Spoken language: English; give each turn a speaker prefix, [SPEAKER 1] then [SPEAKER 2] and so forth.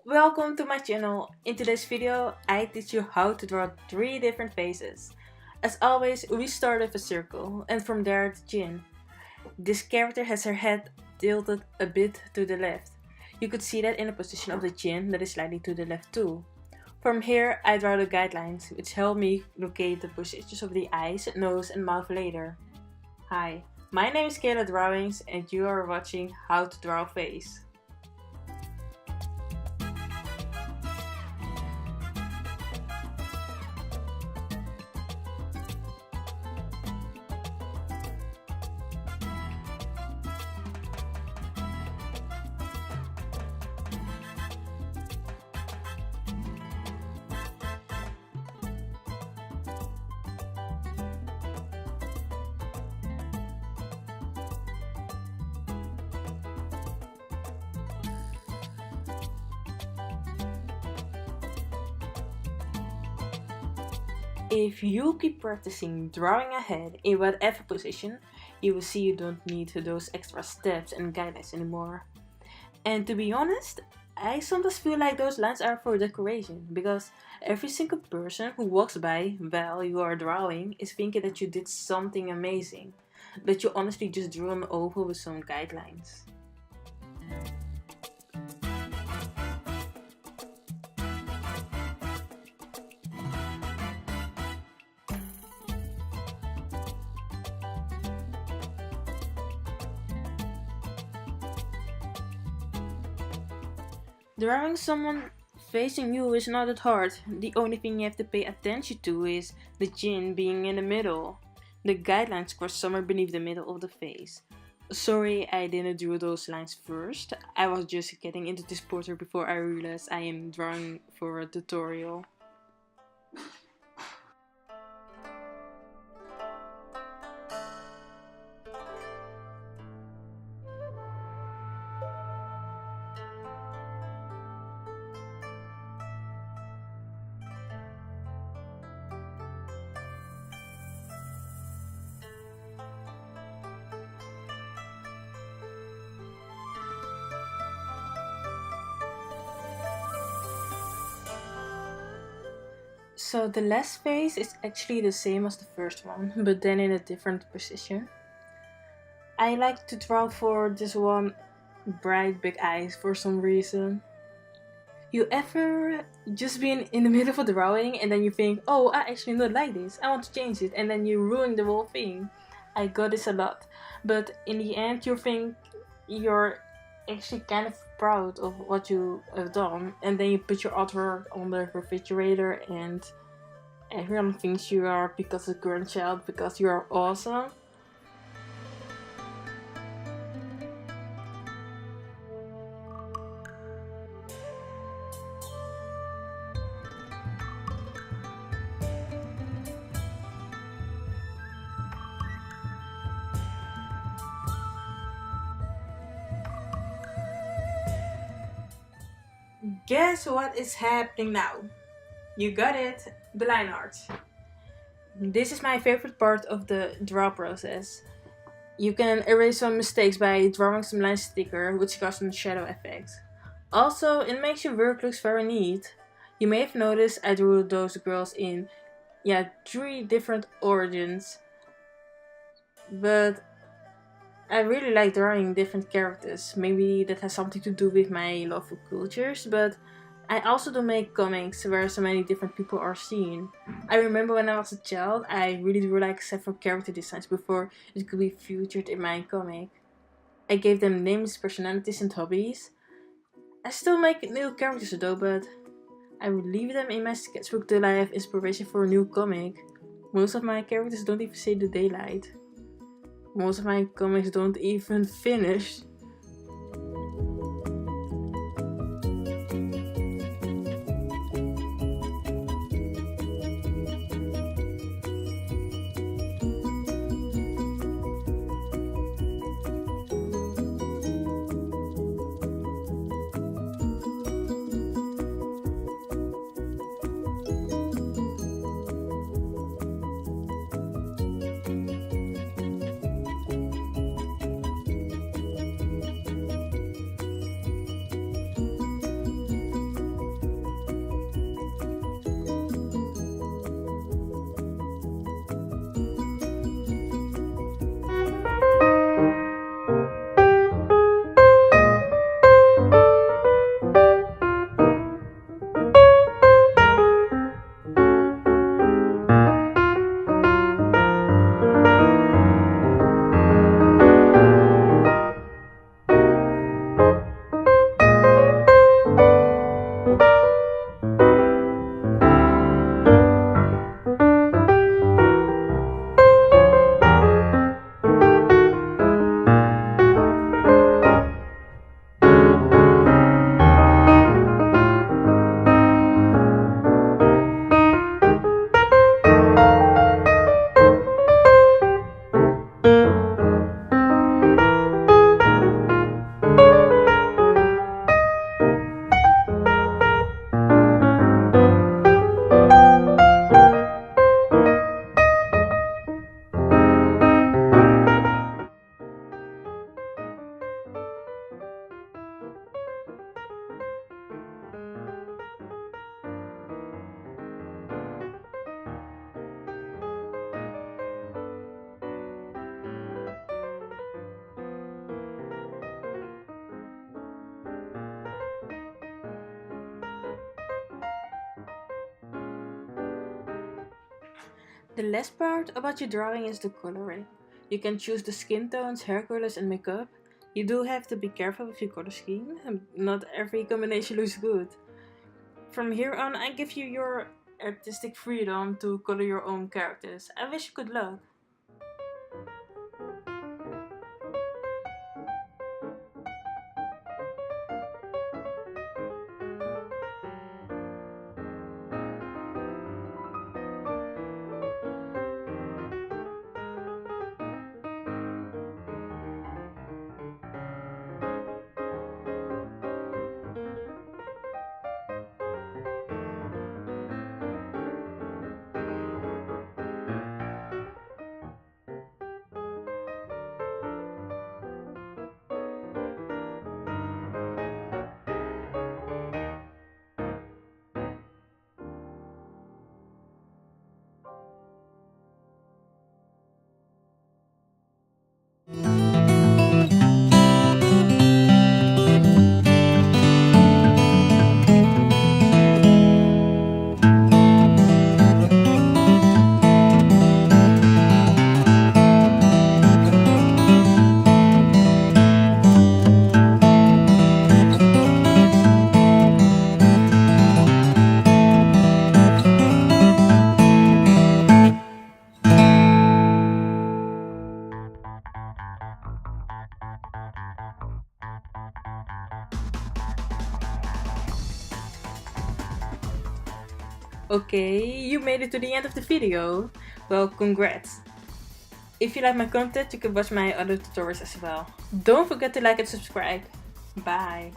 [SPEAKER 1] Welcome to my channel. In today's video, I teach you how to draw 3 different faces. As always, we start with a circle and from there the chin. This character has her head tilted a bit to the left. You could see that in the position of the chin that is slightly to the left too. From here, I draw the guidelines, which help me locate the positions of the eyes, nose and mouth later. Hi, my name is Kayla Drawings and you are watching How to Draw a Face. If you keep practicing drawing ahead in whatever position, you will see you don't need those extra steps and guidelines anymore. And to be honest, I sometimes feel like those lines are for decoration because every single person who walks by while you are drawing is thinking that you did something amazing, that you honestly just drew an oval with some guidelines. Drawing someone facing you is not that hard. The only thing you have to pay attention to is the chin being in the middle. The guidelines cross somewhere beneath the middle of the face. Sorry, I didn't draw those lines first. I was just getting into this portrait before I realized I am drawing for a tutorial. So the last face is actually the same as the first one, but then in a different position. I like to draw for this one bright big eyes for some reason. You ever just been in the middle of the drawing and then you think, oh, I actually don't like this, I want to change it, and then you ruin the whole thing? I got this a lot, but in the end you think you're actually kind of proud of what you have done, and then you put your artwork on the refrigerator and everyone thinks you are Picasso's grandchild because you are awesome. Guess what is happening now? You got it, the line art. This is my favorite part of the draw process. You can erase some mistakes by drawing some line sticker, which causes a shadow effect. Also, it makes your work looks very neat. You may have noticed I drew those girls in, 3 different origins. But I really like drawing different characters. Maybe that has something to do with my love for cultures, but I also do make comics where so many different people are seen. I remember when I was a child, I really drew like several character designs before it could be featured in my comic. I gave them names, personalities and hobbies. I still make new characters though, but I will leave them in my sketchbook till I have inspiration for a new comic. Most of my characters don't even see the daylight. Most of my comics don't even finish. The last part about your drawing is the coloring. You can choose the skin tones, hair colors and makeup. You do have to be careful with your color scheme, not every combination looks good. From here on, I give you your artistic freedom to color your own characters. I wish you good luck. Okay, you made it to the end of the video. Well, congrats. If you like my content, you can watch my other tutorials as well. Don't forget to like and subscribe. Bye.